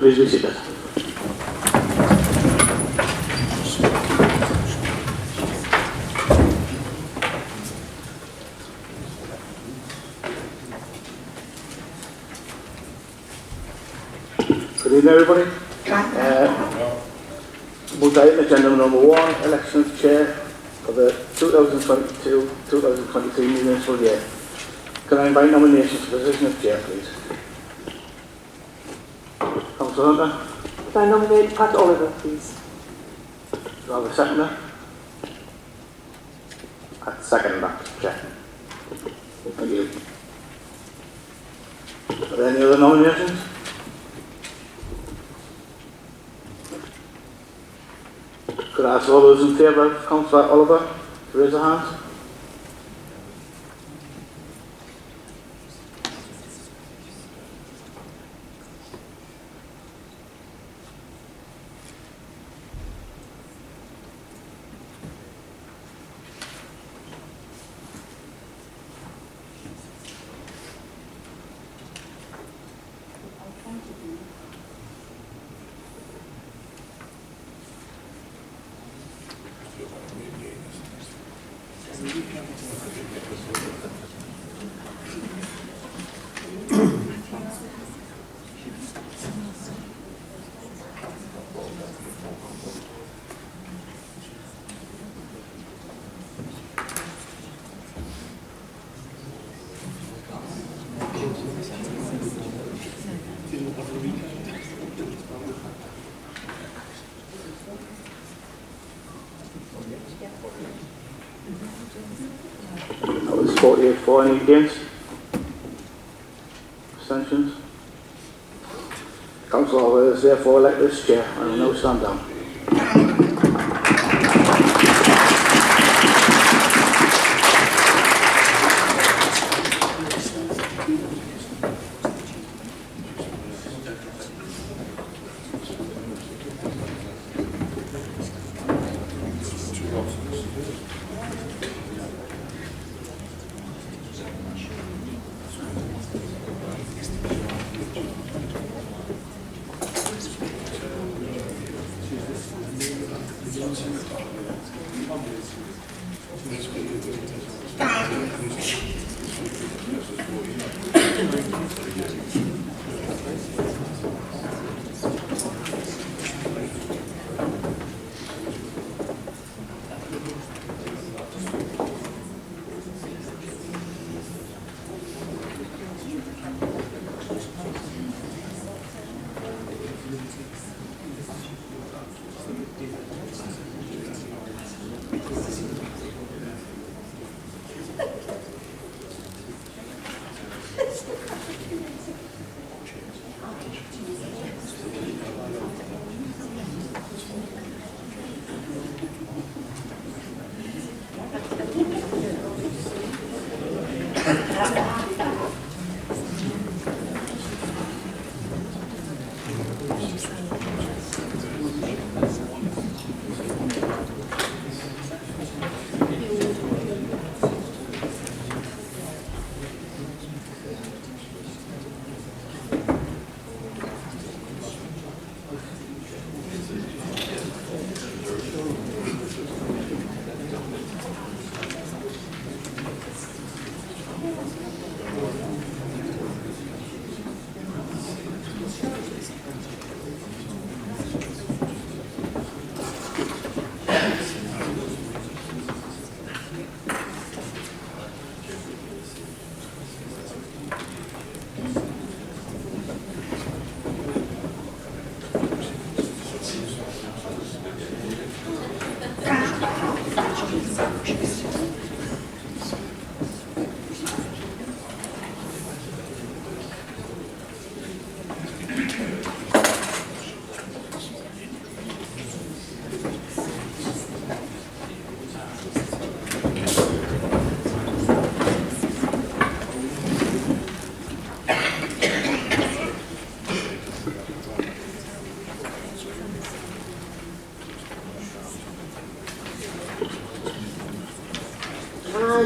Please be seated. Good evening, everybody. Municipal agenda number 1, election of chair for the 2022-2023 municipal year. Can I invite nominations for the position of chair, please? Councillor Hunter. Can I nominate Pat Oliver, please? Do I have a seconder? I'd second that, Chair. Thank you. Are there any other nominations? Could I ask all those in favour of Councillor Oliver to raise their hands? That was 48 for, any against? Abstentions? Councillor Oliver is therefore elected as chair and will now stand down.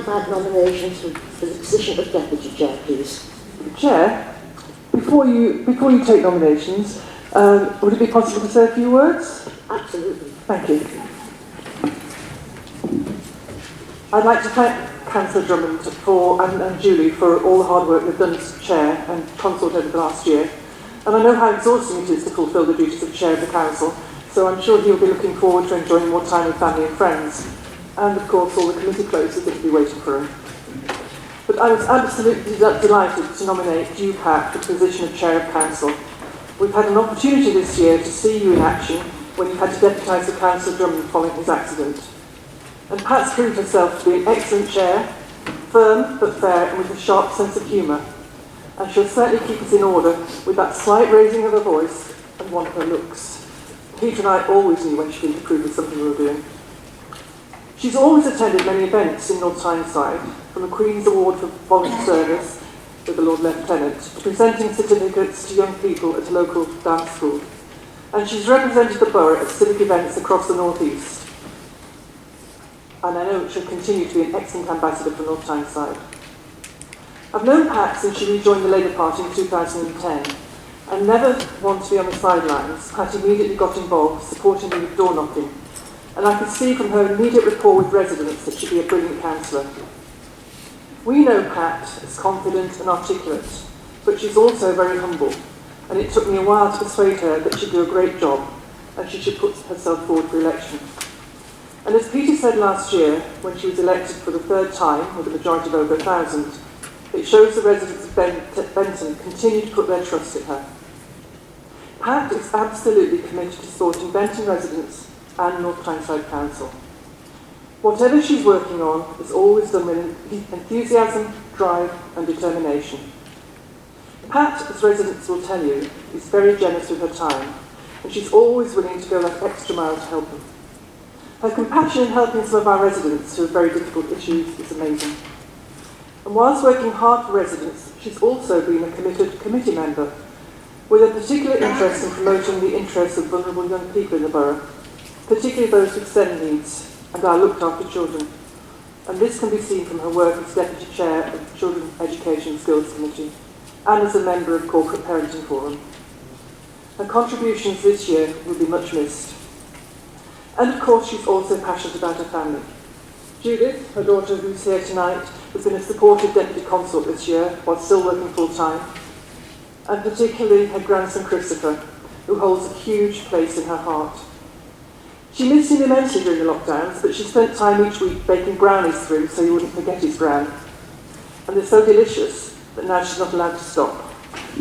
had nominations for the position of Deputy Chair, please? Chair, before you take nominations, would it be possible to say a few words? Absolutely. Thank you. I'd like to thank Councillor Drummond and Julie for all the hard work they've done as Chair and Consort over the last year. And I know how exhausting it is to fulfil the duties of Chair of the Council, so I'm sure he'll be looking forward to enjoying more time with family and friends. And of course all the committee closes that will be waiting for him. But I was absolutely delighted to nominate you, Pat, for the position of Chair of Council. We've had an opportunity this year to see you in action when you had to deputise for Councillor Drummond following his accident. And Pat's proved herself to be an excellent chair, firm but fair and with a sharp sense of humour. And she'll certainly keep us in order with that slight raising of her voice and one of her looks. Peter and I always knew when she didn't approve of something we were doing. She's always attended many events in North Tyneside, from the Queen's Award for Volunteer Service with the Lord Lieutenant to presenting certificates to young people at a local dance school. And she's represented the borough at civic events across the North East. And I know she'll continue to be an excellent ambassador for North Tyneside. I've known Pat since she rejoined the Labour Party in 2010, and never want to be on the sidelines. Pat immediately got involved, supporting me with door knocking, and I could see from her immediate rapport with residents that she'd be a brilliant councillor. We know Pat is confident and articulate, but she's also very humble, and it took me a while to persuade her that she'd do a great job and she should put herself forward for election. And as Peter said last year, when she was elected for the third time with a majority of over 1,000, it shows the residents of Benton continue to put their trust in her. Pat is absolutely committed to supporting Benton residents and North Tyneside Council. Whatever she's working on is always done with enthusiasm, drive and determination. Pat, as residents will tell you, is very generous with her time, and she's always willing to go that extra mile to help them. Her compassion in helping some of our residents who have very difficult issues is amazing. And whilst working hard for residents, she's also been a committed committee member, with a particular interest in promoting the interests of vulnerable young people in the borough, particularly those with SEND needs and our looked after children. And this can be seen from her work as Deputy Chair of the Children Education and Skills Committee and as a member of Corporate Parenting Forum. Her contributions this year will be much missed. And of course she's also passionate about her family. Judith, her daughter who's here tonight, has been a supportive deputy consort this year while still working full-time, and particularly her grandson Christopher, who holds a huge place in her heart. She missed him immensely during the lockdowns, but she spent time each week baking brownies through so he wouldn't forget his gran. And they're so delicious that now she's not allowed to stop.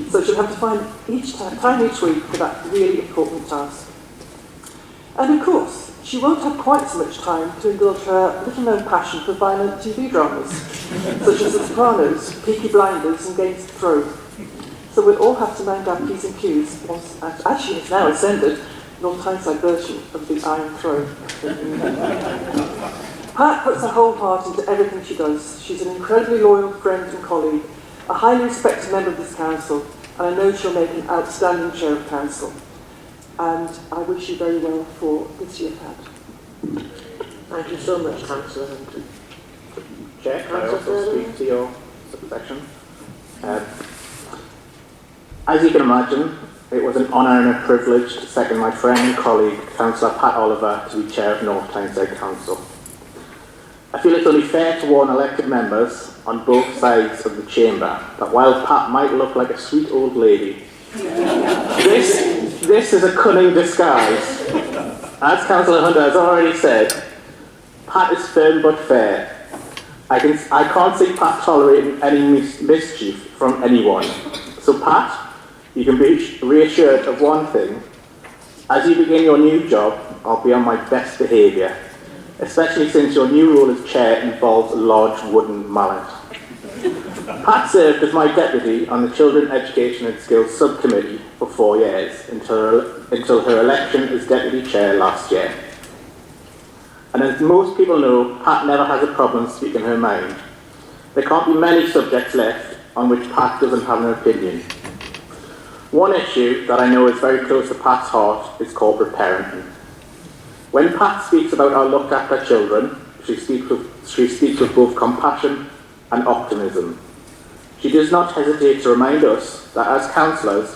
So she'll have to find time each week for that really important task. And of course, she won't have quite so much time to indulge her little-known passion for violent TV dramas, such as The Sopranos, Peaky Blinders and Games of Thrones. So we'll all have to mind our P's and Q's once, as she has now ascended, North Tyneside version of the Iron Throne. Pat puts her whole heart into everything she does. She's an incredibly loyal friend and colleague, a highly respected member of this council, and I know she'll make an outstanding chair of council. And I wish you very well for this year, Pat. Thank you so much, Councillor. Chair, can I also speak to your subsection? As you can imagine, it was an honour and a privilege to second my friend and colleague, Councillor Pat Oliver, to be Chair of North Tyneside Council. I feel it's only fair to warn elected members on both sides of the chamber that while Pat might look like a sweet old lady, this is a cunning disguise. As Councillor Hunter has already said, Pat is firm but fair. I can't see Pat tolerating any mischief from anyone. So Pat, you can be reassured of one thing. As you begin your new job, I'll be on my best behaviour, especially since your new role as chair involves a large wooden mallet. Pat served as my deputy on the Children Education and Skills Subcommittee for 4 years until her election as deputy chair last year. And as most people know, Pat never has a problem speaking her mind. There can't be many subjects left on which Pat doesn't have an opinion. One issue that I know is very close to Pat's heart is corporate parenting. When Pat speaks about our looked after children, she speaks with both compassion and optimism. She does not hesitate to remind us that as councillors,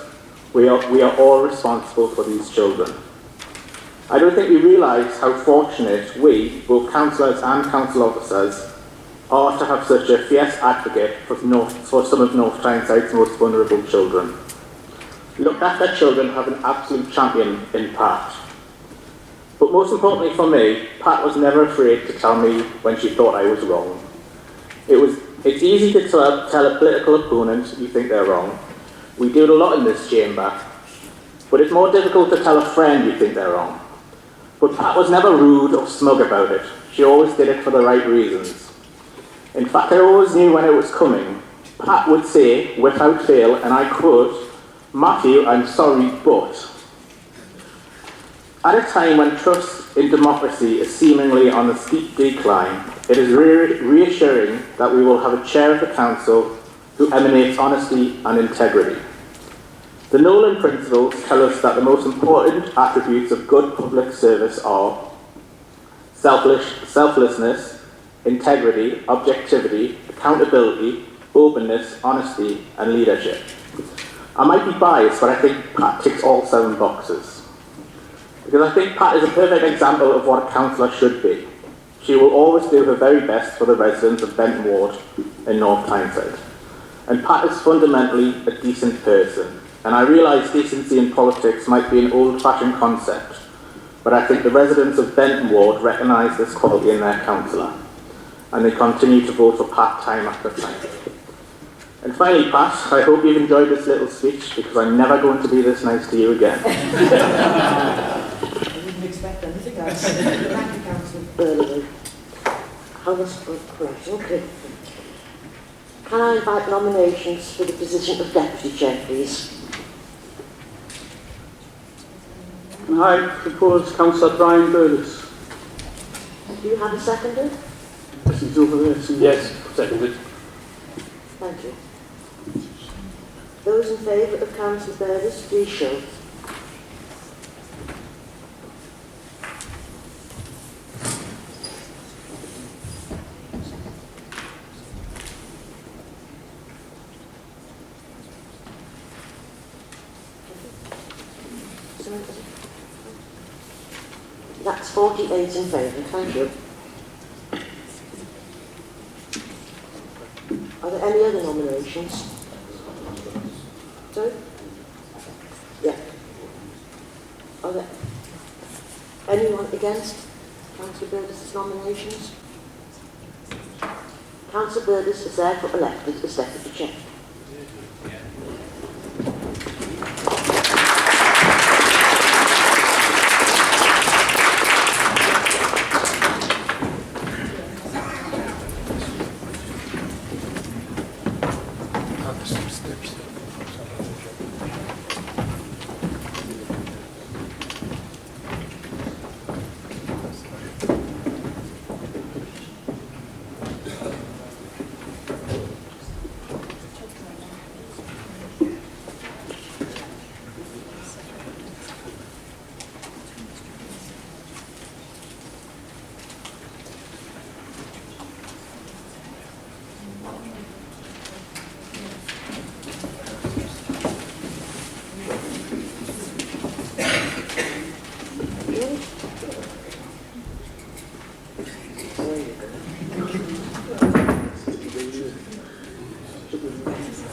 we are all responsible for these children. I don't think we realise how fortunate we, both councillors and council officers, are to have such a fierce advocate for some of North Tynesyde's most vulnerable children. Looked after children have an absolute champion in Pat. But most importantly for me, Pat was never afraid to tell me when she thought I was wrong. It's easy to tell a political opponent you think they're wrong. We do it a lot in this chamber. But it's more difficult to tell a friend you think they're wrong. But Pat was never rude or smug about it. She always did it for the right reasons. In fact, I always knew when it was coming. Pat would say, without fail, and I quote, "Matthew, I'm sorry, but..." At a time when trust in democracy is seemingly on a steep decline, it is reassuring that we will have a chair of the council who emanates honesty and integrity. The Nolan principles tell us that the most important attributes of good public service are selflessness, integrity, objectivity, accountability, openness, honesty, and leadership. I might be biased, but I think Pat ticks all 7 boxes. Because I think Pat is a perfect example of what a councillor should be. She will always do her very best for the residents of Benton Ward in North Tyneside. And Pat is fundamentally a decent person. And I realise decency in politics might be an old-fashioned concept, but I think the residents of Benton Ward recognise this quality in their councillor, and they continue to vote for Pat time after time. And finally, Pat, I hope you've enjoyed this little speech, because I'm never going to be this nice to you again. I didn't expect anything else. Thank you, Councillor Burley. How was correct? Okay. Can I invite nominations for the position of Deputy Chair, please? I propose Councillor Brian Burles. Do you have a seconder? This is over there. Yes, seconded. Thank you. Those in favour of Councillor Burles, please show. That's 48 in favour, thank you. Are there any other nominations? Sorry? Yeah. Are there anyone against Councillor Burles' nominations? Councillor Burles is therefore elected as Deputy Chair.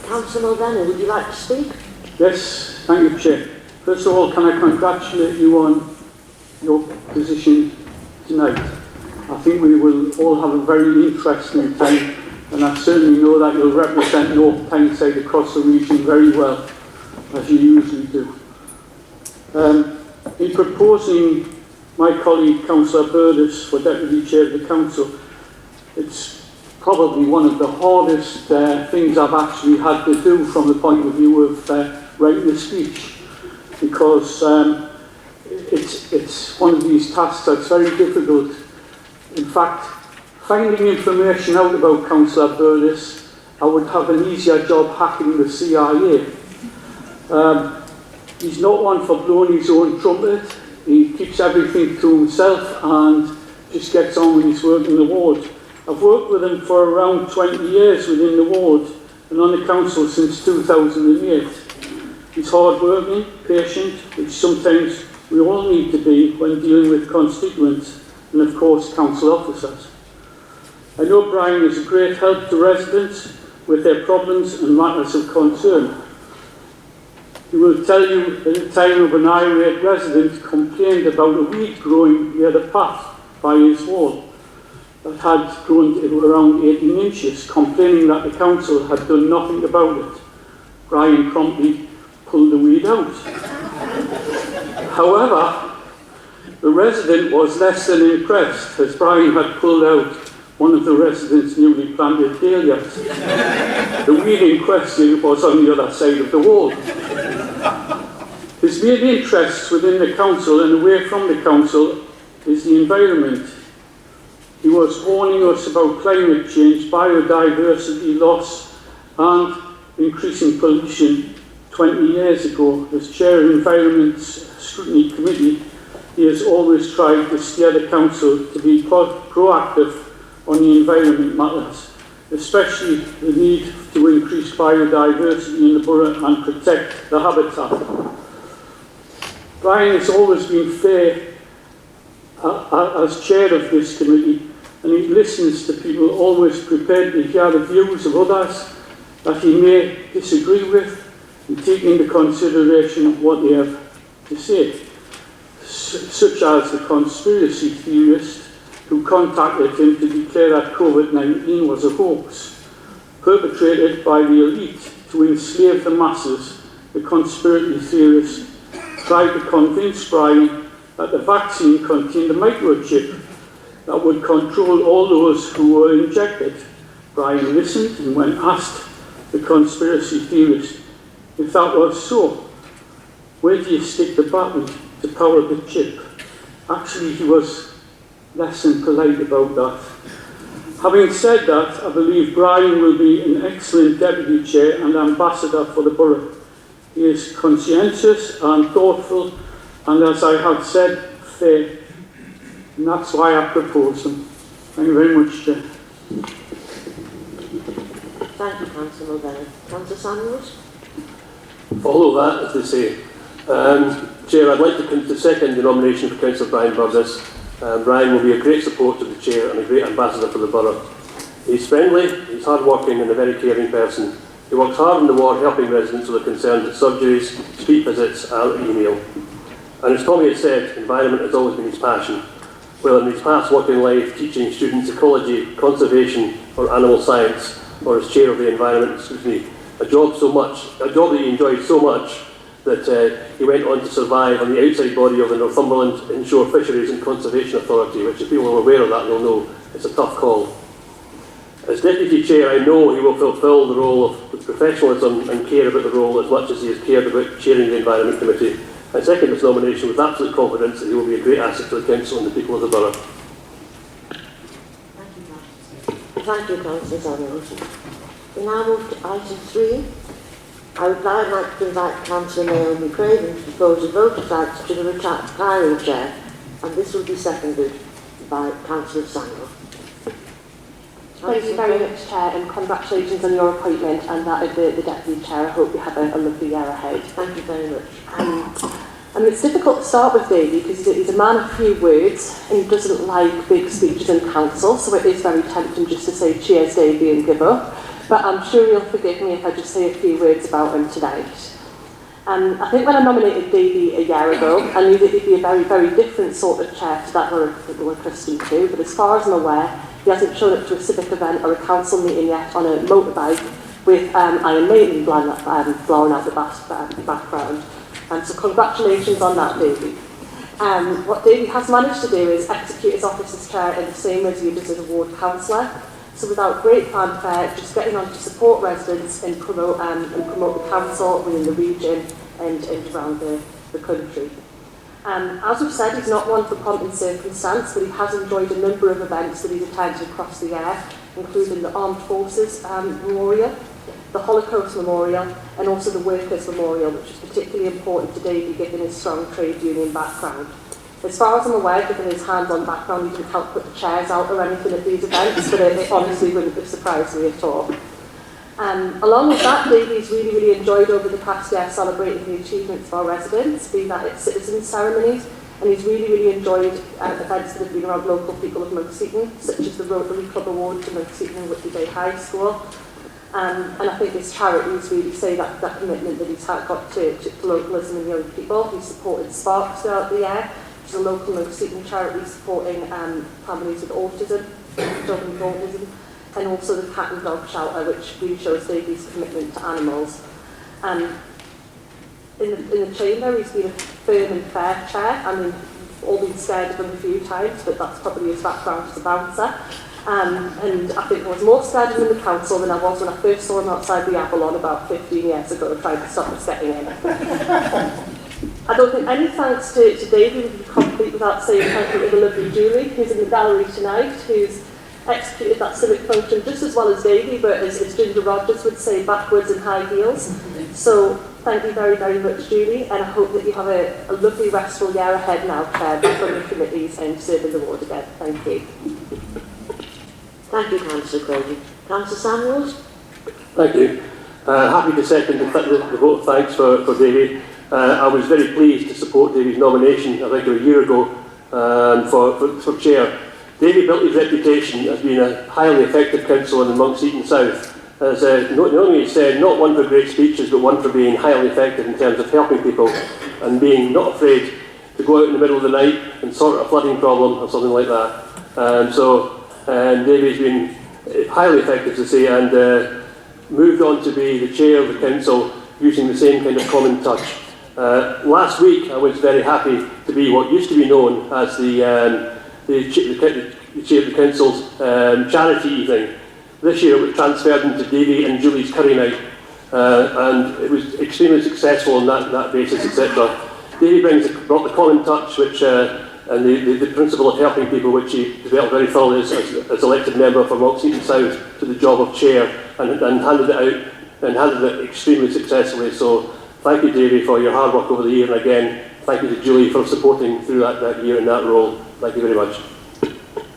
Councillor Mulvaney, would you like to speak? Yes, thank you, Chair. First of all, can I congratulate you on your position tonight? I think we will all have a very interesting time, and I certainly know that you'll represent North Tyneside across the region very well, as you usually do. In proposing my colleague Councillor Burles for Deputy Chair of the Council, it's probably one of the hardest things I've actually had to do from the point of view of writing a speech, because it's one of these tasks that's very difficult. In fact, finding information out about Councillor Burles, I would have an easier job hacking the CIA. He's not one for blowing his own trumpet. He keeps everything to himself, and just gets on with his work in the ward. I've worked with him for around 20 years within the ward and on the council since 2008. He's hard-working, patient, which sometimes we all need to be when dealing with constituents and, of course, council officers. I know Brian is a great help to residents with their problems and matters of concern. He will tell you at the time of an irate resident complained about a weed growing near the path by his wall that had grown to around 18 inches, complaining that the council had done nothing about it. Brian promptly pulled the weed out. However, the resident was less than impressed as Brian had pulled out one of the residents' newly planted dahlias. The weed in question was on the other side of the wall. His main interests within the council and away from the council is the environment. He was warning us about climate change, biodiversity loss and increasing pollution 20 years ago. As Chair of Environment Scrutiny Committee, he has always tried to steer the council to be proactive on the environment matters, especially the need to increase biodiversity in the borough and protect the habitat. Brian has always been fair as chair of this committee, and he listens to people, always prepared to hear the views of others that he may disagree with and take into consideration what they have to say, such as the conspiracy theorist who contacted him to declare that COVID-19 was a hoax perpetrated by the elite to enslave the masses. The conspiracy theorist tried to convince Brian that the vaccine contained a microchip that would control all those who were injected. Brian listened, and when asked the conspiracy theorist if that was so, where do you stick the button to power the chip? Actually, he was less than polite about that. Having said that, I believe Brian will be an excellent deputy chair and ambassador for the borough. He is conscientious and thoughtful, and as I have said, fair. And that's why I propose him. Thank you very much, Chair. Thank you, Councillor Mulvey. Councillor Samuels? Follow that, as they say. Chair, I'd like to second the nomination for Councillor Brian Burgess. Brian will be a great support to the Chair and a great ambassador for the borough. He's friendly, he's hard-working and a very caring person. He works hard in the ward helping residents with their concerns at surgeries, street visits and email. And as Tommy has said, environment has always been his passion. Whether in his past working life teaching students ecology, conservation or animal science, or as Chair of the Environment Scrutiny, a job that he enjoyed so much that he went on to survive on the outside body of the Northumberland Inshore Fisheries and Conservation Authority, which if people are aware of that will know it's a tough call. As Deputy Chair, I know he will fulfil the role with professionalism and care about the role as much as he has cared about chairing the Environment Committee. I second this nomination with absolute confidence that he will be a great asset to the Council and the people of the borough. Thank you, Councillor Samuels. We now move to item 3. I would now like to invite Councillor Naomi Craven to propose a vote of thanks to the retiring chair, and this will be seconded by Councillor Samuel. Thank you very much, Chair, and congratulations on your appointment and that of the Deputy Chair. I hope you have a lovely year ahead. Thank you very much. I mean, it's difficult to start with Davey because he's a man of few words and he doesn't like big speeches in council, so it is very tempting just to say cheers, Davey, and give up. But I'm sure you'll forgive me if I just say a few words about him tonight. I think when I nominated Davey a year ago, I knew that he'd be a very, very different sort of chair to that we're accustomed to, but as far as I'm aware, he hasn't shown up to a civic event or a council meeting yet on a motorbike with Iron Maiden blowing out the background. So congratulations on that, Davey. What Davey has managed to do is execute his office as chair in the same way as he does as a ward councillor. So without great fanfare, just getting on to support residents and promote the council within the region and around the country. As we've said, he's not one for pomp and circumstance, but he has enjoyed a number of events that he's attended across the year, including the Armed Forces Memorial, the Holocaust Memorial, and also the Workers' Memorial, which is particularly important to Davey given his strong trade union background. As far as I'm aware, given his hands-on background, he didn't help put the chairs out or anything at these events, but it honestly wouldn't have surprised me at all. Along with that, Davey's really enjoyed over the past year celebrating the achievements of our residents, being that it's citizens' ceremonies, and he's really enjoyed events that have been around local people of Monkston, such as the Rotary Club Awards to Monkston and Whitley Bay High School. And I think his charities really say that commitment that he's got to localism and young people. He supported Sparks throughout the year, which is a local Monkston charity supporting families with autism, children with autism, and also the cat and dog shelter, which really shows Davey's commitment to animals. In the chamber, he's been a firm and fair chair. I mean, we've all been scared of him a few times, but that's probably his background as a bouncer. And I think I was more scared of him in the council than I was when I first saw him outside the Avalon about 15 years ago trying to stop us getting in. I don't think any thanks to Davey would be complete without saying thank you to the lovely Julie, who's in the gallery tonight, who's executed that civic function just as well as Davey, but as Ginger Rogers would say, backwards in high heels. So thank you very much, Julie, and I hope that you have a lovely, restful year ahead now, Chair, back on the committees and serving the ward again. Thank you. Thank you, Councillor Craigie. Councillor Samuels? Thank you. Happy to second the vote of thanks for Davey. I was very pleased to support Davey's nomination, I think a year ago, for chair. Davey built his reputation as being a highly effective councillor in the Monkston South. As Naomi said, not one for great speeches, but one for being highly effective in terms of helping people and being not afraid to go out in the middle of the night and sort a flooding problem or something like that. And Davey's been highly effective, to say, and moved on to be the chair of the council using the same kind of common touch. Last week, I was very happy to be what used to be known as the chair of the council's charity evening. This year it was transferred into Davey and Julie's curry night, and it was extremely successful on that basis, etc. Davey brought the common touch, which and the principle of helping people, which he developed very thoroughly as elected member for Monkston South, to the job of chair, and handed it out and handed it extremely successfully. So thank you, Davey, for your hard work over the year, and again, thank you to Julie for supporting through that year in that role. Thank you very much.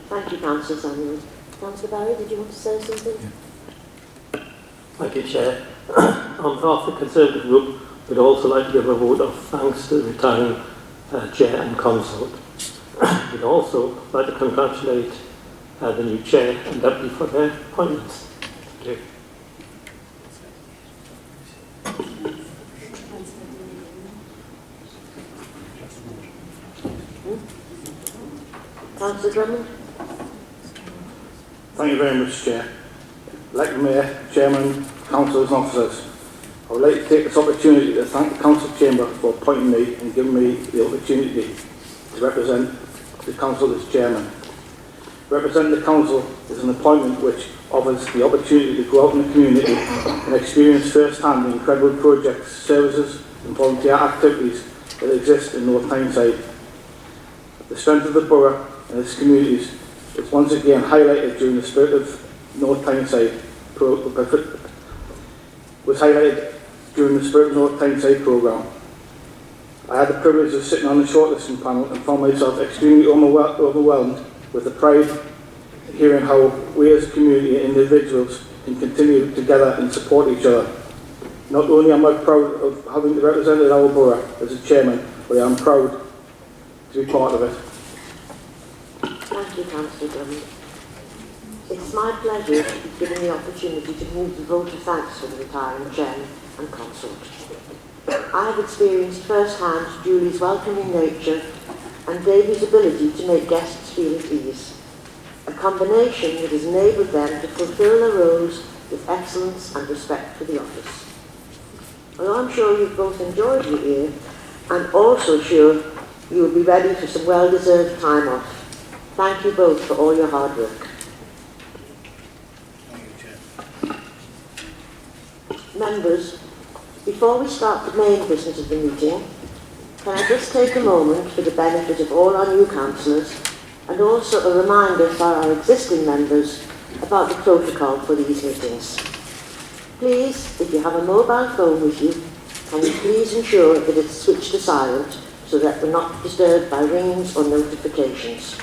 Thank you, Councillor Samuels. Councillor Barry, did you want to say something? Thank you, Chair. On behalf of the Conservative Group, we'd also like to give a vote of thanks to the retiring Chair and Consort. We'd also like to congratulate the new Chair and Deputy for their appointments. Thank you. Councillor Drummond? Thank you very much, Chair. Elected Mayor, Chairman, Councillors and Officers, I would like to take this opportunity to thank the Council Chamber for appointing me and giving me the opportunity to represent the Council as Chairman. Representing the Council is an appointment which offers the opportunity to go out in the community and experience firsthand the incredible projects, services and volunteer activities that exist in North Tyneside. The strength of the borough and its communities is once again highlighted during the Spirit of North Tyneside programme. I had the privilege of sitting on the shortlisting panel and found myself extremely overwhelmed with the pride of hearing how we as a community and individuals can continue together and support each other. Not only am I proud of having represented our borough as a chairman, but I am proud to be part of it. Thank you, Councillor Drummond. It's my pleasure to be given the opportunity to move the vote of thanks for the retiring Chairman and Consort. I have experienced firsthand Julie's welcoming nature and Davey's ability to make guests feel at ease, a combination that has enabled them to fulfil their roles with excellence and respect for the office. Although I'm sure you've both enjoyed your year, I'm also sure you will be ready for some well-deserved time off. Thank you both for all your hard work. Members, before we start the main business of the meeting, can I just take a moment for the benefit of all our new councillors and also a reminder for our existing members about the protocol for these meetings. Please, if you have a mobile phone with you, can you please ensure that it's switched to silent so that we're not disturbed by rings or notifications.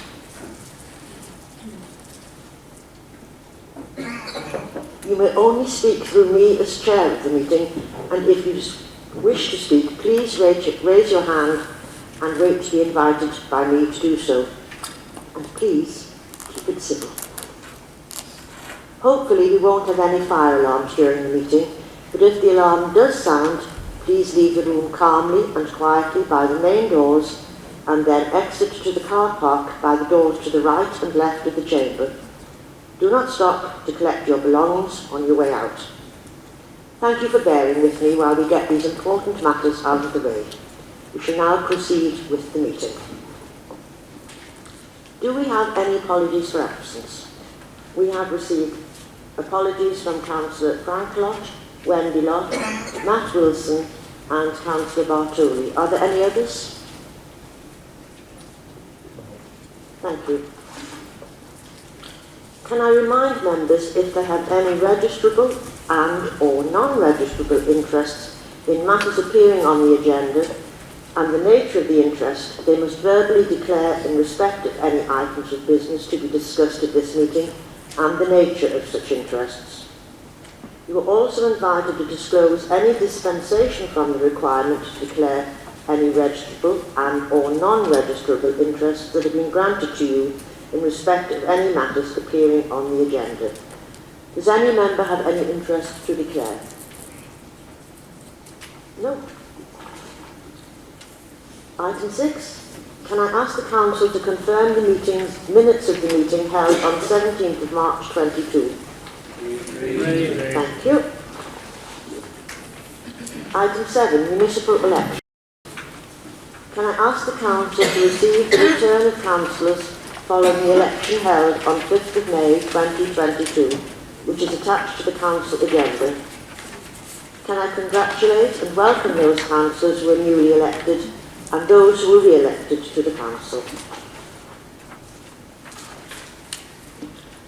You may only speak through me as chair of the meeting, and if you wish to speak, please raise your hand and wait to be invited by me to do so. And please keep it civil. Hopefully we won't have any fire alarms during the meeting, but if the alarm does sound, please leave the room calmly and quietly by the main doors and then exit to the car park by the doors to the right and left of the chamber. Do not stop to collect your belongings on your way out. Thank you for bearing with me while we get these important matters out of the way. We shall now proceed with the meeting. Do we have any apologies for absence? We have received apologies from Councillor Frank Lott, Wendy Lott, Matt Wilson and Councillor Bartoli. Are there any others? Thank you. Can I remind members if they have any registrable and or non-registrable interests in matters appearing on the agenda and the nature of the interest, they must verbally declare in respect of any items of business to be discussed at this meeting and the nature of such interests. You are also invited to disclose any dispensation from the requirement to declare any registrable and or non-registrable interests that have been granted to you in respect of any matters appearing on the agenda. Does any member have any interest to declare? No. Item 6. Can I ask the Council to confirm the minutes of the meeting held on 17th of March 22? Thank you. Item 7. Municipal election. Can I ask the Council to receive the return of councillors following the election held on 5th of May 2022, which is attached to the Council agenda? Can I congratulate and welcome those councillors who were newly elected and those who were re-elected to the Council?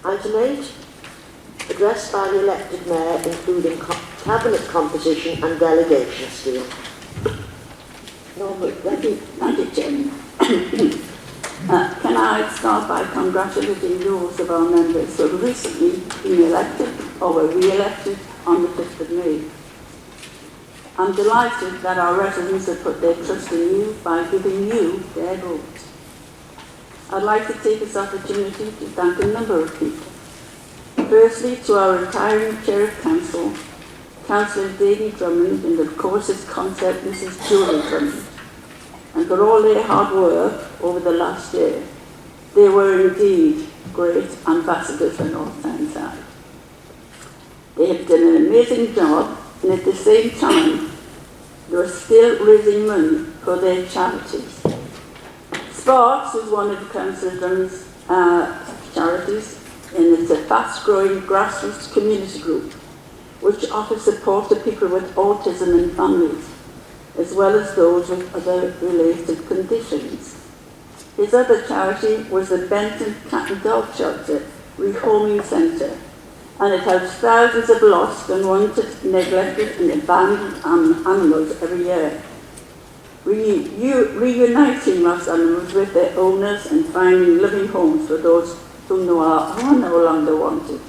Item 8. Address by the elected Mayor, including Cabinet composition and delegation scheme. Thank you, Chairman. Can I start by congratulating those of our members who have recently been elected or were re-elected on the 5th of May. I'm delighted that our residents have put their trust in you by giving you their vote. I'd like to take this opportunity to thank a number of people. Firstly, to our retiring Chair of Council, Councillor Davy Drummond, and of course his consort Mrs. Julie Drummond, and for all their hard work over the last year. They were indeed great ambassadors for North Tyneside. They have done an amazing job, and at the same time, they were still raising money for their charities. Sparks is one of Councillor Drummond's charities, and it's a fast-growing grassroots community group which offers support to people with autism and families, as well as those with other related conditions. His other charity was the Benton Cat and Dog Shelter Rehoming Centre, and it helps thousands of lost, unwanted, neglected and abandoned animals every year, reuniting lost animals with their owners and finding living homes for those who are no longer wanted.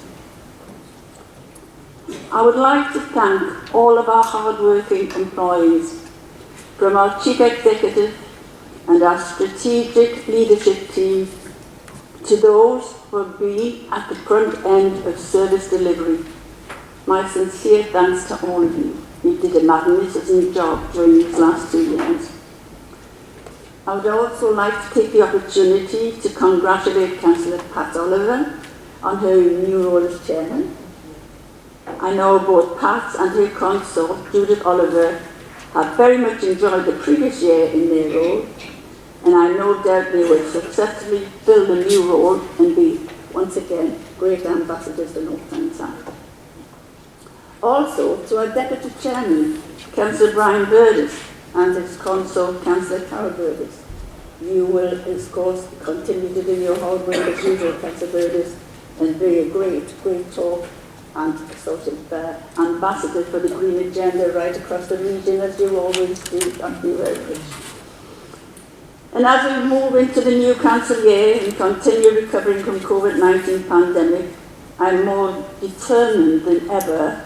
I would like to thank all of our hard-working employees, from our Chief Executive and our strategic leadership team to those who have been at the front end of service delivery. My sincere thanks to all of you. You did a magnificent job during these last 2 years. I would also like to take the opportunity to congratulate Councillor Pat Oliver on her new role as Chairman. I know both Pat and her consort, Judith Oliver, have very much enjoyed the previous year in their role, and I no doubt they will successfully fill the new role and be, once again, great ambassadors to North Tyneside. Also, to our Deputy Chairman, Councillor Brian Burgess, and his consort, Councillor Carol Burgess. You will, of course, continue to do your hard work as usual, Councillor Burgess, and be a great talk and sort of ambassador for the Green Agenda right across the region, as you always do. Thank you very much. And as we move into the new council year and continue recovering from COVID-19 pandemic, I'm more determined than ever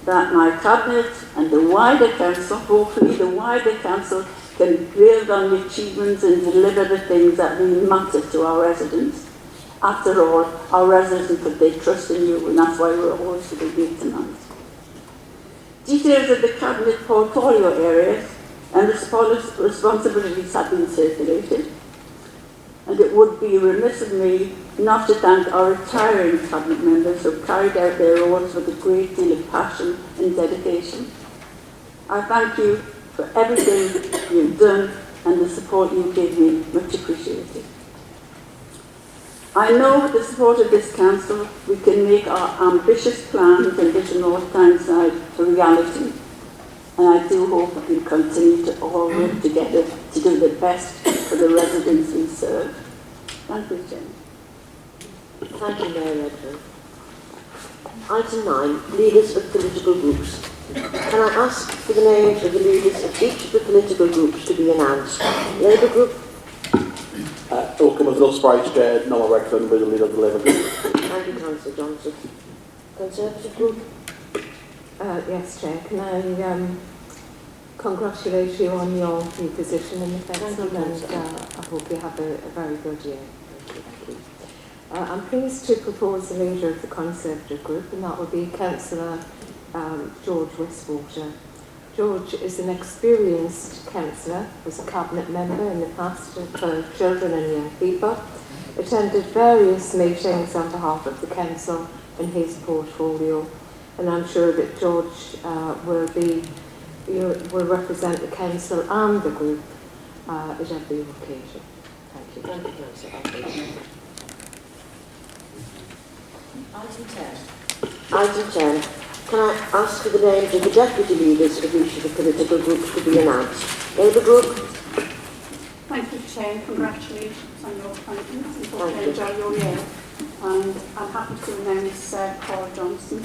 that my cabinet and the wider council, hopefully the wider council, can build on the achievements and deliver the things that really matter to our residents. After all, our residents put their trust in you, and that's why we're all sitting here tonight. Details of the cabinet portfolio areas and responsibilities have been circulated, and it would be remiss of me not to thank our retiring cabinet members who carried out their roles with a great deal of passion and dedication. I thank you for everything you've done and the support you gave me, much appreciated. I know with the support of this council, we can make our ambitious plans in Little North Tyneside a reality. And I do hope we can continue to all work together to do the best for the residents we serve. Thank you, Jen. Thank you, Mayor Redfern. Item 9, leaders of political groups. Can I ask for the names of the leaders of each of the political groups to be announced? Labour Group. Welcome as no surprise, Chair, Noel Redfern, with the leader of the Labour Group. Thank you, Councillor Johnson. Conservative Group. Yes, Chair. Can I congratulate you on your new position in the council, and I hope you have a very good year. Thank you. I'm pleased to propose the leader of the Conservative Group, and that will be Councillor George Westwater. George is an experienced councillor, was a cabinet member in the past for children and young people, attended various meetings on behalf of the council in his portfolio, and I'm sure that George will represent the council and the group at every occasion. Thank you. Thank you, Councillor. Item 10. Item 10. Can I ask for the names of the deputy leaders of each of the political groups to be announced? Labour Group. Thank you, Chair. Congratulations on your appointment and hope Thank you enjoy your year. And I'm happy to announce Paul Johnson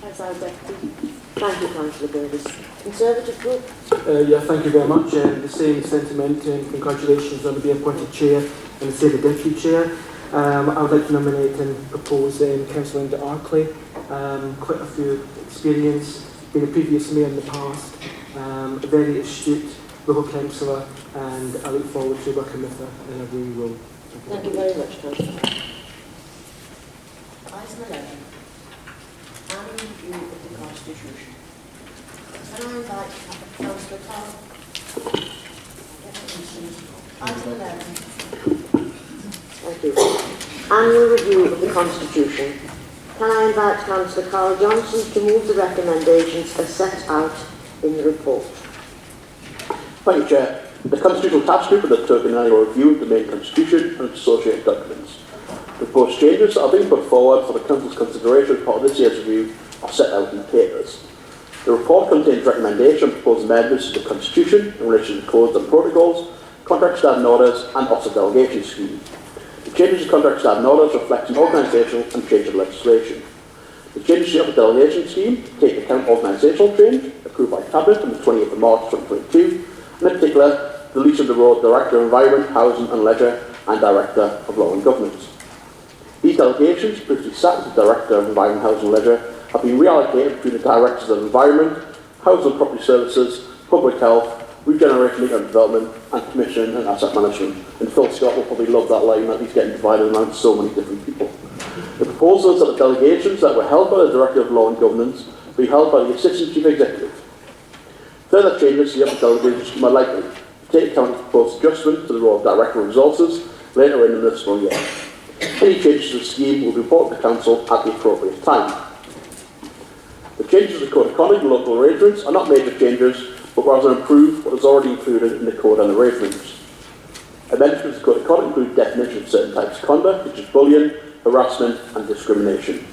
as our deputy. Thank you, Councillor Davis. Conservative Group. Yeah, thank you very much. The same sentiment and congratulations on being appointed chair and the deputy chair. I would like to nominate and propose Councillor Linda Arkley. Quite a few experience, been a previous mayor in the past, a very astute local councillor, and I look forward to working with her in a new role. Thank you very much, Councillor. Item 11. Annual review of the Constitution. Can I invite Councillor Carl? Item 11. Thank you. Annual review of the Constitution. Can I invite Councillor Carl Johnson to move the recommendations as set out in the report? Thank you, Chair. The Constitutional Task Group undertook an annual review of the main Constitution and its associated documents. The proposed changes that are being put forward for the Council's consideration as part of this year's review are set out in the papers. The report contains recommendations and proposed amendments to the Constitution in relation to codes and protocols, contract standing orders, and officer delegation scheme. The changes to contract standing orders reflect an organisational and change of legislation. The changes to the delegation scheme take account organisational change approved by Cabinet on the 28th of March 2022, and in particular, the deletion of the role of Director of Environment, Housing and Leisure and Director of Law and Governance. These delegations, previously sat as the Director of Environment, Housing and Leisure, have been reallocated between the Directors of Environment, Housing and Property Services, Public Health, Regeneration, Economic Development, and Commission and Asset Management. And Phil Scott will probably love that line that he's getting divided among so many different people. The proposal is that the delegations that were held by the Director of Law and Governance be held by the Assistant Chief Executive. Further changes to the other delegations are likely to take account of proposed adjustment to the role of Director of Resources later in the municipal year. Any changes to the scheme will be reported to Council at the appropriate time. The changes to the Code of Conduct and local arrangements are not major changes, but rather improve what is already included in the Code and arrangements. Amendments to the Code of Conduct include definitions of certain types of conduct, such as bullying, harassment and discrimination.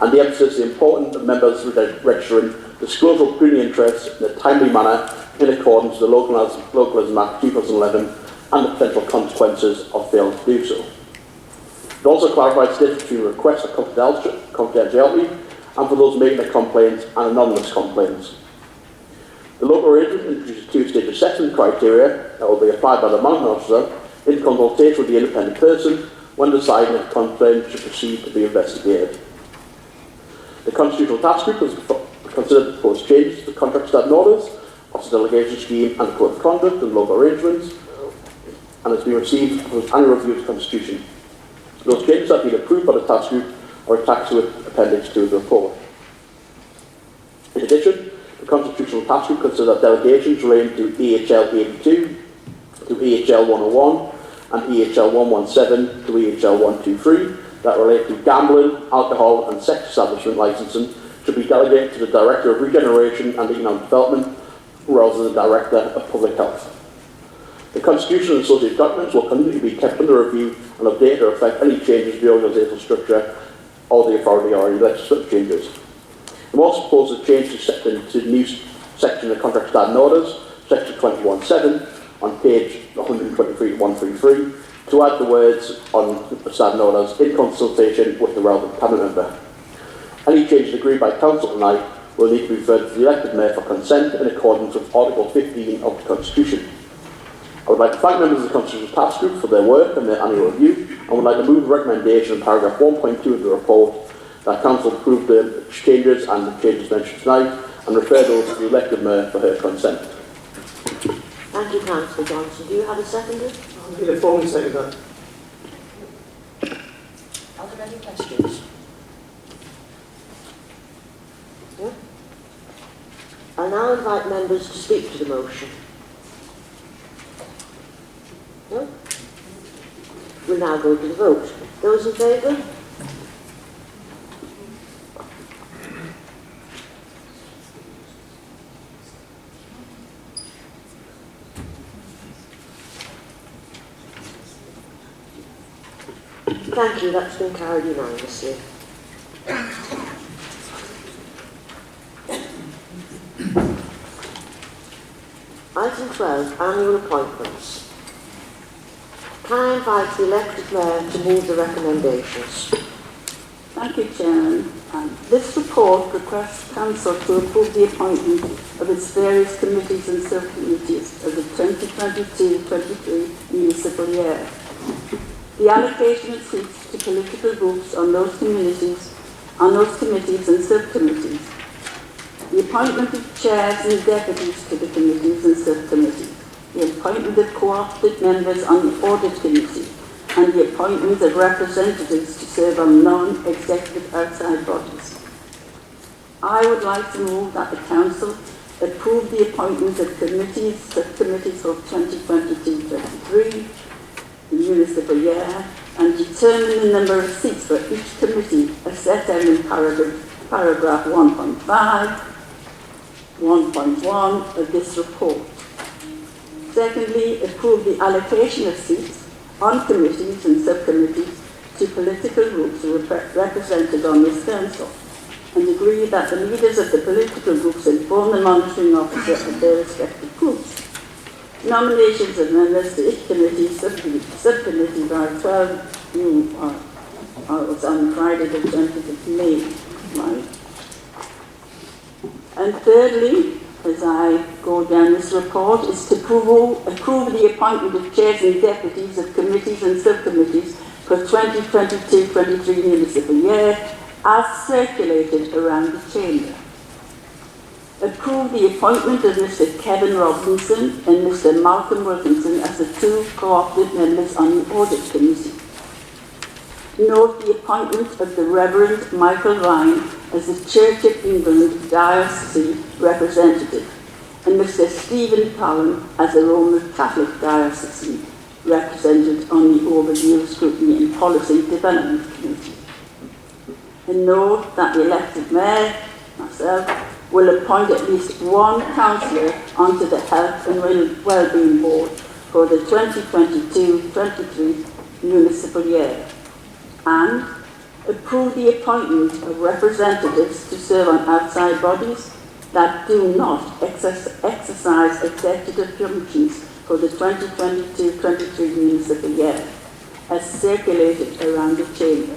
And the emphasis is the importance of members registering disclosure of pecuniary interests in a timely manner in accordance with the Localism Act 2011 and the potential consequences of failing to do so. It also clarifies the difference between requests for confidentiality and for those making a complaint and anonymous complaints. The local arrangement introduces two-stage assessment criteria that will be applied by the mountain officer in consultation with the independent person when deciding if a complaint should proceed to be investigated. The Constitutional Task Group has considered the proposed changes to the contract standing orders, officer delegation scheme and code of conduct and local arrangements, and has been received for its annual review of the Constitution. Those changes have been approved by the Task Group or attached to Appendix 2 of the report. In addition, the Constitutional Task Group considered that delegations relating to EHL 82, to EHL 101, and EHL 117 to EHL 123 that relate to gambling, alcohol and sex establishment licensing should be delegated to the Director of Regeneration and Economic Development rather than the Director of Public Health. The Constitution and associated documents will continue to be kept under review and updated to reflect any changes to the organisational structure or the authority or any legislative changes. We also propose a change to the new section of Contract Standing Orders, Section 21.7, on page 123-133, to add the words on the standing orders in consultation with the relevant cabinet member. Any changes agreed by Council tonight will need to be referred to the elected Mayor for consent in accordance with Article 15 of the Constitution. I would like to thank members of the Constitutional Task Group for their work and their annual review, and would like to move a recommendation in paragraph 1.2 of the report that Council approve the changes and the changes mentioned tonight and refer those to the elected Mayor for her consent. Thank you, Councillor Johnson. Do you have a seconder? I'll need a formally second that. Are there any questions? Yeah. I now invite members to speak to the motion. No? We'll now go to the vote. Those in favour? Thank you, that's been carried unanimously. Item 12, annual appointments. Can I invite the elected Mayor to move the recommendations? Thank you, Chairman. This report requests Council to approve the appointment of its various committees and subcommittees of the 2022-23 municipal year. The allocation of seats to political groups on those committees and subcommittees. The appointment of chairs and deputies to the committees and subcommittees. The appointment of co-opted members on the audit committee, and the appointment of representatives to serve on non-executive outside bodies. I would like to move that the Council approve the appointment of committees, subcommittees for 2022-23, the municipal year, and determine the number of seats for each committee as set out in paragraph 1.5, 1.1 of this report. Secondly, approve the allocation of seats on committees and subcommittees to political groups represented on this Council, and agree that the leaders of the political groups inform the monitoring officer of their respective groups. Nominations of members to each committee, subcommittee are 12 new, was on Friday the 20th of May, right? And thirdly, as I go down this report, is to approve the appointment of chairs and deputies of committees and subcommittees for 2022-23 municipal year, as circulated around the Chamber. Approve the appointment of Mr. Kevin Robinson and Mr. Malcolm Wilkinson as the two co-opted members on the Audit Committee. Note the appointment of the Reverend Michael Ryan as the Church of England Diocese Representative, and Mr. Stephen Cullen as the Roman Catholic Diocese represented on the Overdue Scrutiny and Policy Development Committee. And note that the elected Mayor, myself, will appoint at least one councillor onto the Health and Wellbeing Board for the 2022-23 municipal year, and approve the appointment of representatives to serve on outside bodies that do not exercise executive functions for the 2022-23 municipal year, as circulated around the Chamber.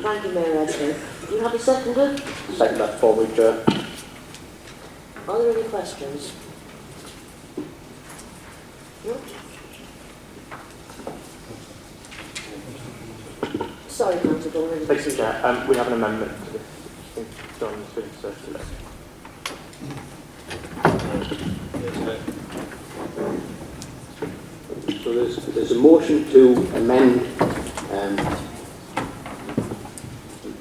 Thank you, Mayor Edson. Do you you have a seconder? Second that for me, Chair. Are there any questions? No? Sorry, Councillor Bowen. Thanks, Chair. We have an amendment to this. I think John's been circulated. So there's a motion to amend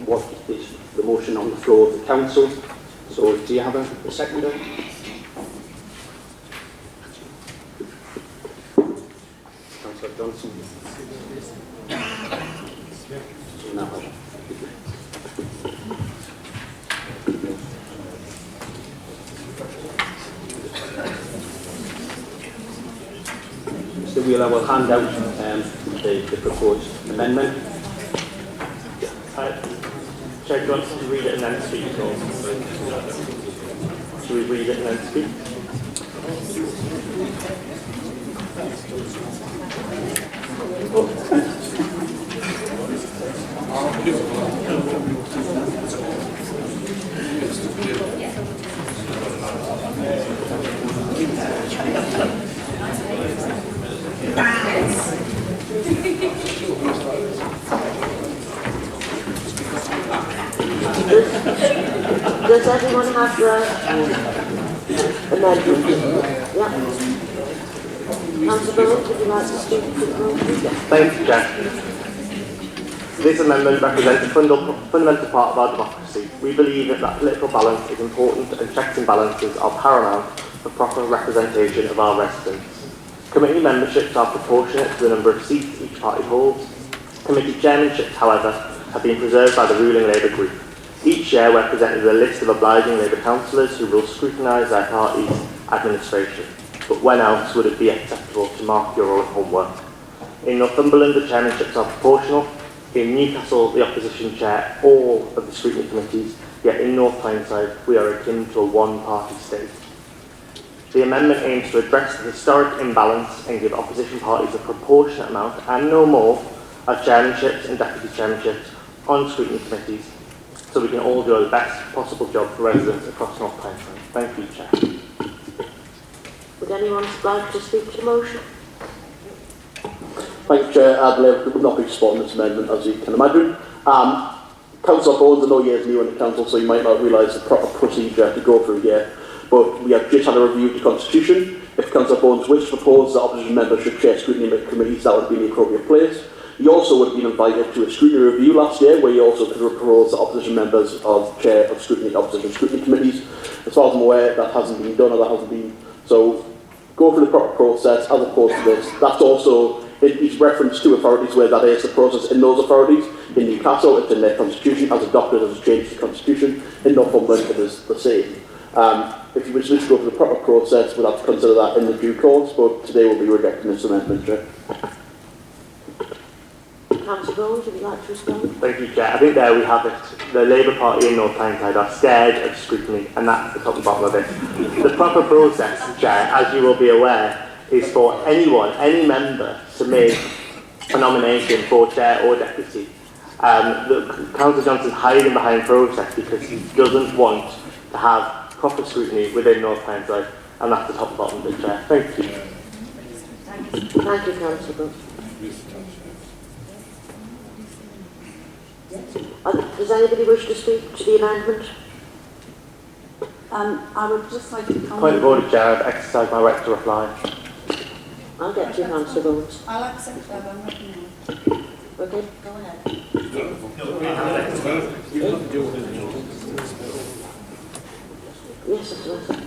what is the motion on the floor of the council. So do you have a seconder? Councillor Johnson. No. Mr. Wheeler will hand out the proposed amendment. Chair, do you want us to read it and then speak? Or should we read it and then speak? Does everyone have the amendment? Yeah. Councillor Bowen, would you like to speak to the motion? Thank you, Chair. This amendment represents a fundamental part of our democracy. We believe that political balance is important and checks and balances are paramount for proper representation of our residents. Committee memberships are proportionate to the number of seats each party holds. Committee chairmanships, however, have been preserved by the ruling Labour group. Each year we're presented with a list of obliging Labour councillors who will scrutinise their party's administration. But when else would it be acceptable to mark your own homework? In Northumberland, the chairmanships are proportional. In Newcastle, the opposition chair all of the scrutiny committees, yet in North Tyneside, we are akin to a one-party state. The amendment aims to address the historic imbalance and give opposition parties a proportionate amount, and no more, of chairmanships and deputy chairmanships on scrutiny committees, so we can all do the best possible job for residents across North Tyneside. Thank you, Chair. Would anyone like to speak to the motion? Thank you, Chair. I will not be supporting this amendment, as you can imagine. Councillor Bones, I know you're new in the council, so you might not realise the proper procedure to go through here, but we have just had a review of the Constitution. If Councillor Bones wished to propose that opposition members should chair scrutiny committees, that would be the appropriate place. He also would have been invited to a scrutiny review last year, where he also could have proposed that opposition members of chair of opposition scrutiny committees. As far as I'm aware, that hasn't been done, or that hasn't been. So go through the proper process as opposed to this. That's also, it's reference to authorities where that is the process in those authorities. In Newcastle, it's in their constitution, as adopted as a change to the constitution. In Northumberland, it is the same. If you wish to go through the proper process, we'll have to consider that in the due course, but today we'll be rejecting this amendment, Chair. Councillor Bowen, would you like to respond? Thank you, Chair. I think there we have it. The Labour Party in North Tyneside are scared of scrutiny, and that's the top and bottom of it. The proper process, Chair, as you will be aware, is for anyone, any member, to make a nomination for chair or deputy. Councillor Johnson's hiding behind process because he doesn't want to have proper scrutiny within North Tyneside, and that's the top and bottom of it, Chair. Thank you. Thank you, Councillor Bowen. Does anybody wish to speak to the amendment? I would just like to comment. Point of order, Chair. I've exercised my right to reply. I'll get to you, Councillor Bowen. I'll accept that, I'm not now. Okay. Go ahead. Yes, that's right.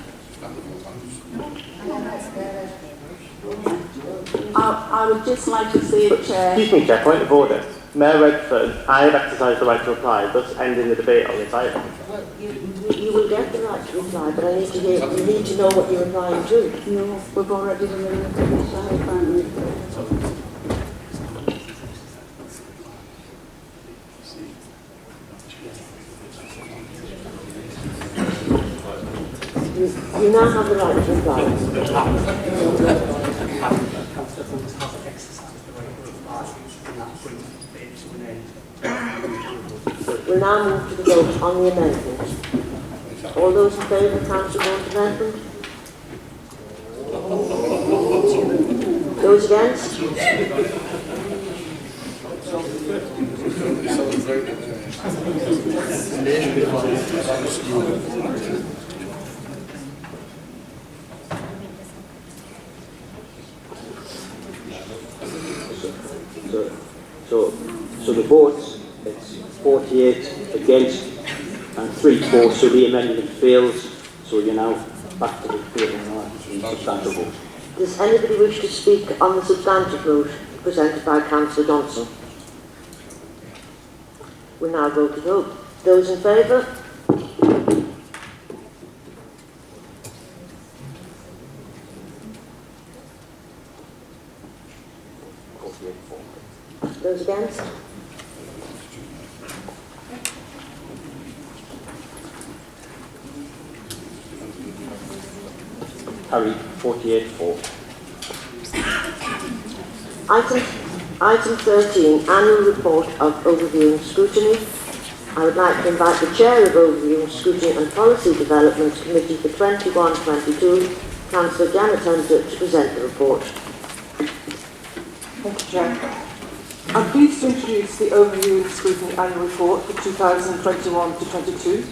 I would just like to say, Chair. Excuse me, Chair. Point of order. Mayor Redford, I have exercised the right to reply, thus ending the debate on this item. Well, you will get the right to reply, but I need to hear, you need to know what you're replying to. No, we've already done the reply, apparently. You now have the right to reply. Councillor Bones has exercised the right to reply, and that brings the debate to an end. We'll now move to the vote on the amendment. All those in favour of Councillor Vaughan's amendment? Those against? So the votes, it's 48 against and 3 for, so the amendment fails. So you're now back to the substantive vote. Does anybody wish to speak on the substantive vote presented by Councillor Johnson? We'll now go to vote. Those in favour? Those against? Carried 48 for. Item 13, Annual Report of Overview and Scrutiny. I would like to invite the Chair of Overview and Scrutiny and Policy Development Committee for 21-22, Councillor Janet Hunter, to present the report. Thank you, Chair. I'm pleased to introduce the Overview and Scrutiny Annual Report for 2021-22.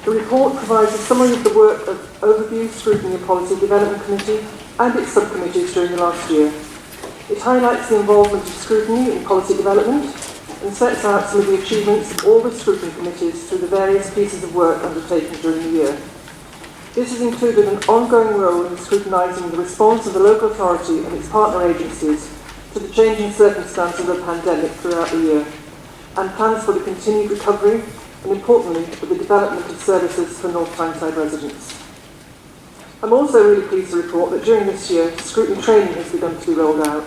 The report provides a summary of the work of Overview, Scrutiny and Policy Development Committee and its subcommittees during the last year. It highlights the involvement of scrutiny in policy development and sets out some of the achievements of all the scrutiny committees through the various pieces of work undertaken during the year. This has included an ongoing role in scrutinising the response of the local authority and its partner agencies to the changing circumstances of the pandemic throughout the year, and plans for the continued recovery and, importantly, for the development of services for North Tyneside residents. I'm also really pleased to report that during this year, scrutiny training has begun to be rolled out.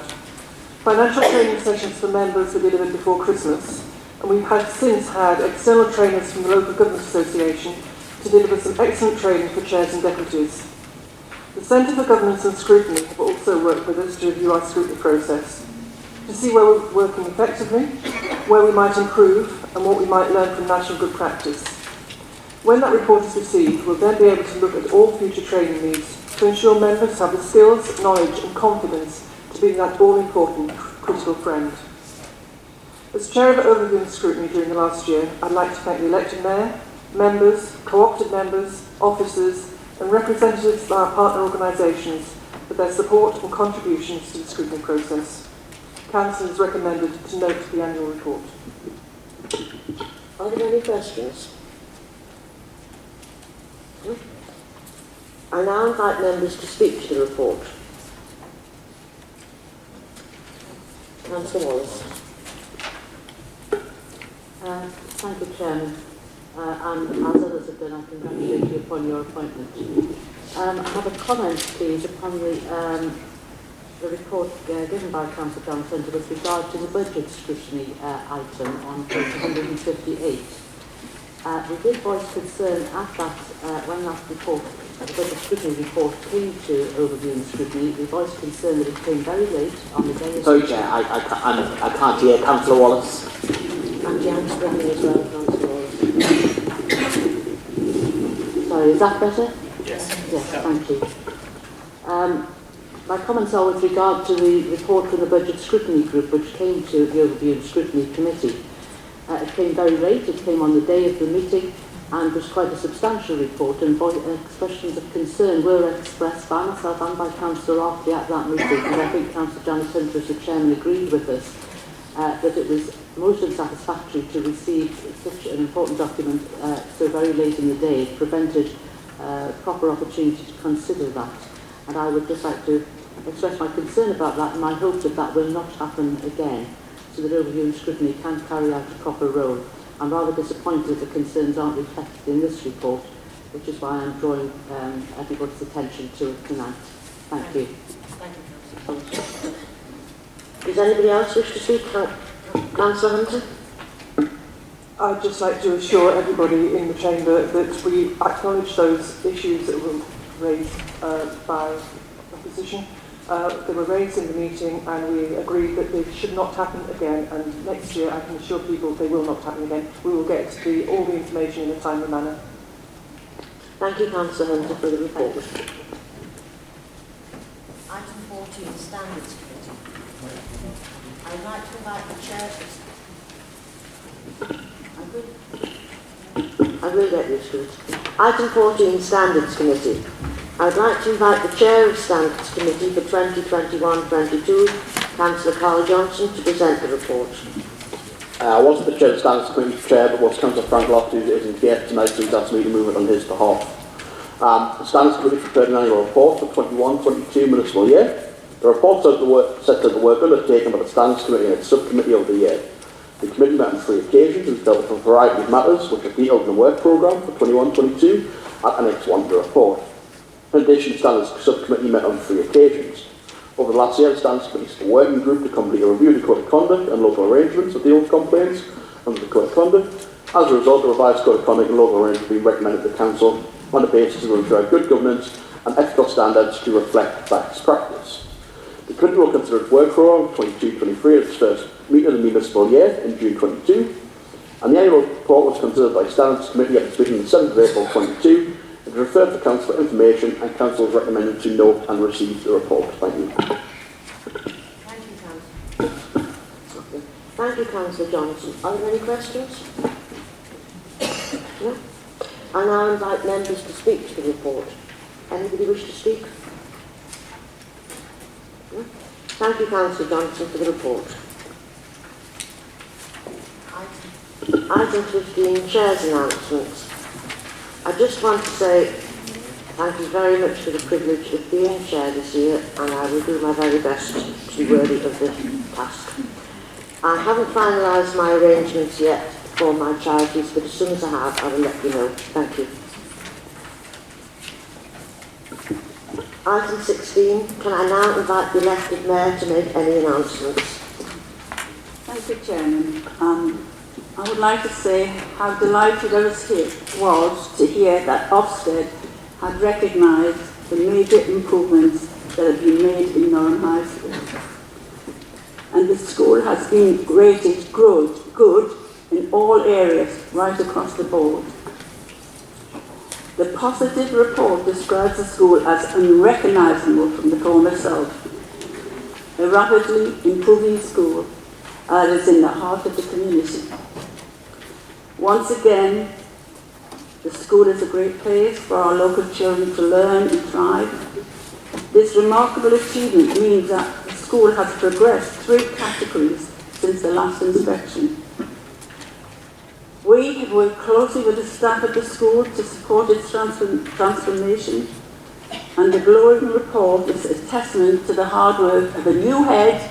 Financial training sessions for members were delivered before Christmas, and we've since had external trainers from the Local Government Association to deliver some excellent training for chairs and deputies. The Centre for Governance and Scrutiny have also worked with us to review our scrutiny process, to see where we're working effectively, where we might improve, and what we might learn from national good practice. When that report is received, we'll then be able to look at all future training needs to ensure members have the skills, knowledge and confidence to be that all-important critical friend. As Chair of Overview and Scrutiny during the last year, I'd like to thank the elected Mayor, members, co-opted members, officers and representatives of our partner organisations for their support and contributions to the scrutiny process. Council is recommended to note the annual report. Are there any questions? I now invite members to speak to the report. Councillor Wallace. Thank you, Chairman. And as others have done, I congratulate you upon your appointment. I have a comment, please, upon the report given by Councillor Johnson with regard to the budget scrutiny item on page 158. We did voice concern at that, when that report, the budget scrutiny report came to Overview and Scrutiny, we voiced concern that it came very late on the day of... Sorry, Chair, I can't hear Councillor Wallace. And Jan Springley as well, Councillor Wallace. Sorry, is that better? Yes. Yes, thank you. My comments are with regard to the report from the Budget Scrutiny Group, which came to the Overview and Scrutiny Committee. It came very late, it came on the day of the meeting, and was quite a substantial report, and expressions of concern were expressed by myself and by Councillor Rafferty at that meeting, and I think Councillor Janet Hunter, as the Chairman, agreed with us that it was most unsatisfactory to receive such an important document so very late in the day. It prevented proper opportunity to consider that, and I would just like to express my concern about that and my hope that that will not happen again, so that Overview and Scrutiny can carry out a proper role. I'm rather disappointed that the concerns aren't reflected in this report, which is why I'm drawing everybody's attention to it tonight. Thank you. Does anybody else wish to speak? Councillor Hunter? I'd just like to assure everybody in the chamber that we acknowledge those issues that were raised by opposition, They were raised in the meeting and we agreed that they should not happen again, and next year I can assure people they will not happen again. We will get all the information in a timely manner. Thank you, Councillor Hunter, for the report. Item 14, Standards Committee. I would like to invite the chair I will get this good. Item 14, Standards Committee. I would like to invite the Chair of Standards Committee for 2021-22, Councillor Carl Johnson, to present the report. I wasn't the Chair of the Standards Committee Chair, but was Councillor Frank Lofty, who isn't here tonight, so he's asked me to move it on his behalf. The Standards Committee prepared an annual report for 21-22 municipal year. The report sets out the work undertaken by the Standards Committee and its subcommittee over the year. The committee met on 3 occasions and dealt with a variety of matters which are detailed in the work programme for 21-22 at Annex 1 of the report. In addition, the Standards Subcommittee met on 3 occasions. Over the last year, the Standards Committee set a working group to complete a review of the Code of Conduct and local arrangements that deal with complaints under the Code of Conduct. As a result, the revised Code of Conduct and local arrangements have been recommended to the Council on the basis of ensure good governance and ethical standards to reflect best practice. The committee will consider its work programme 22-23 at its first meeting of the municipal year in June 22, and the annual report was considered by the Standards Committee at its meeting on the 7th of April 22. It is referred to Council for information, and Council is recommended to note and receive the report. Thank you. Thank you, Councillor. Thank you, Councillor Johnson. Are there any questions? No? I now invite members to speak to the report. Anybody wish to speak? No? Thank you, Councillor Johnson, for the report. Item 15, Chair's announcements. I just want to say thank you very much for the privilege of being Chair this year, and I will do my very best to be worthy of the task. I haven't finalised my arrangements yet for my charities, but as soon as I have, I will let you know. Thank you. Item 16, can I now invite the elected Mayor to make any announcements? Thank you, Chairman. I would like to say how delighted I was to hear that Ofsted had recognised the major improvements that have been made in Norham High School. And the school has been rated good in all areas, right across the board. The positive report describes the school as unrecognisable from the former self, a rapidly improving school that is in the heart of the community. Once again, the school is a great place for our local children to learn and thrive. This remarkable achievement means that the school has progressed 3 categories since the last inspection. We have worked closely with the staff at the school to support its transformation, and the glowing report is a testament to the hard work of a new head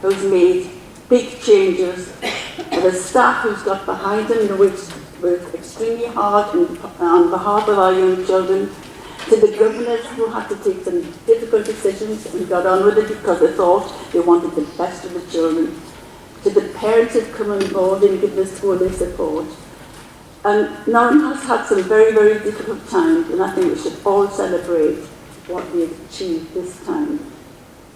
who's made big changes, and the staff who's got behind them and worked extremely hard on behalf of our young children, to the governors who had to take some difficult decisions and got on with it because they thought they wanted the best of the children, to the parents who've come on board and give the school their support. And Norham has had some very, very difficult times, and I think we should all celebrate what we've achieved this time.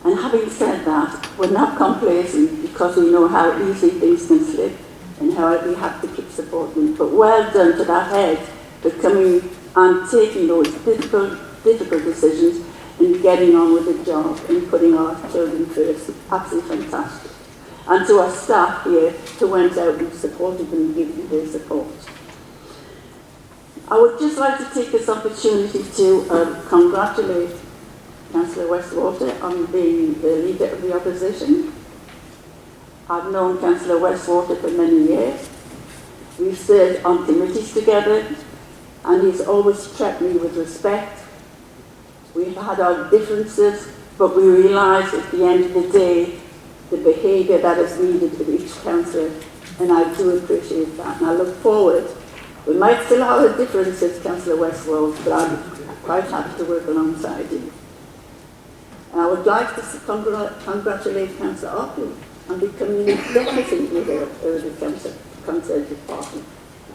And having said that, we're not complacent because we know how easily things can slip and how we have to keep supporting. But well done to that head for coming and taking those difficult decisions and getting on with the job and putting our children first. Absolutely fantastic. And to our staff here who went out and supported them and gave them their support. I would just like to take this opportunity to congratulate Councillor Westwater on being the leader of the opposition. I've known Councillor Westwater for many years. We've served on committees together, and he's always treated me with respect. We've had our differences, but we realise at the end of the day the behaviour that is needed of each councillor, and I do appreciate that, and I look forward. We might still have our differences, Councillor Westwell, but I'm quite happy to work alongside you. And I would like to congratulate Councillor Ockley on becoming the executive leader of the Council Department.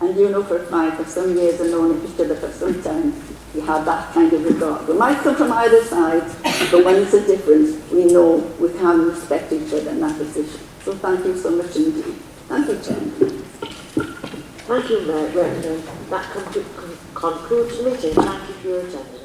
And you know for a fact, for some years I've known him for some time, he have that kind of regard. We might come from either side, but when there's a difference, we know we can respect each other in that position. So thank you so much indeed. Thank you, Chairman. Thank you, Reverend. That concludes the meeting. Thank you for your attendance.